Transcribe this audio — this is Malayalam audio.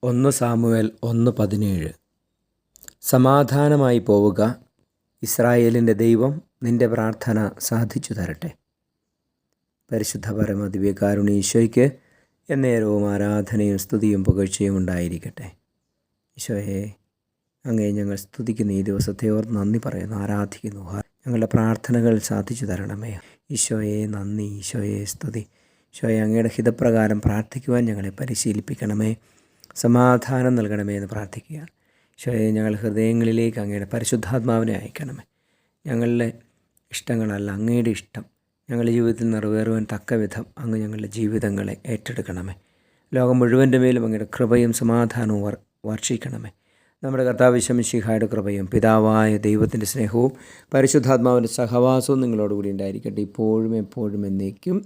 1 സാമുവേൽ 1:17. സമാധാനമായി പോവുക, ഇസ്രായേലിൻ്റെ ദൈവം നിൻ്റെ പ്രാർത്ഥന സാധിച്ചു തരട്ടെ. പരിശുദ്ധ പരമ ദിവ്യകാരുണ്യ ഈശോയ്ക്ക് എന്നേരവും ആരാധനയും സ്തുതിയും പുകഴ്ചയും ഉണ്ടായിരിക്കട്ടെ. ഈശോയെ, അങ്ങേ ഞങ്ങൾ സ്തുതിക്കുന്ന ഈ ദിവസത്തെ ഓർത്ത് നന്ദി പറയുന്നു, ആരാധിക്കുന്നു. ഞങ്ങളുടെ പ്രാർത്ഥനകൾ സാധിച്ചു തരണമേ. ഈശോയെ നന്ദി, ഈശോയെ സ്തുതി. ഈശോയെ, അങ്ങയുടെ ഹിതപ്രകാരം പ്രാർത്ഥിക്കുവാൻ ഞങ്ങളെ പരിശീലിപ്പിക്കണമേ. സമാധാനം നൽകണമേ എന്ന് പ്രാർത്ഥിക്കുകയാണ്. ഈശോയെ, ഞങ്ങൾ ഹൃദയങ്ങളിലേക്ക് അങ്ങയുടെ പരിശുദ്ധാത്മാവിനെ അയക്കണമേ. ഞങ്ങളുടെ ഇഷ്ടങ്ങളല്ല, അങ്ങയുടെ ഇഷ്ടം ഞങ്ങളുടെ ജീവിതത്തിൽ നിറവേറുവാൻ തക്ക വിധം അങ്ങ് ഞങ്ങളുടെ ജീവിതങ്ങളെ ഏറ്റെടുക്കണമേ. ലോകം മുഴുവൻ്റെ മേലും അങ്ങയുടെ കൃപയും സമാധാനവും വർഷിക്കണമേ. നമ്മുടെ കർത്താവ് ഈശോ മിശിഹായുടെ കൃപയും പിതാവായ ദൈവത്തിൻ്റെ സ്നേഹവും പരിശുദ്ധാത്മാവിൻ്റെ സഹവാസവും നിങ്ങളോടുകൂടി ഉണ്ടായിരിക്കട്ടെ, ഇപ്പോഴും എപ്പോഴും എന്നേക്കും.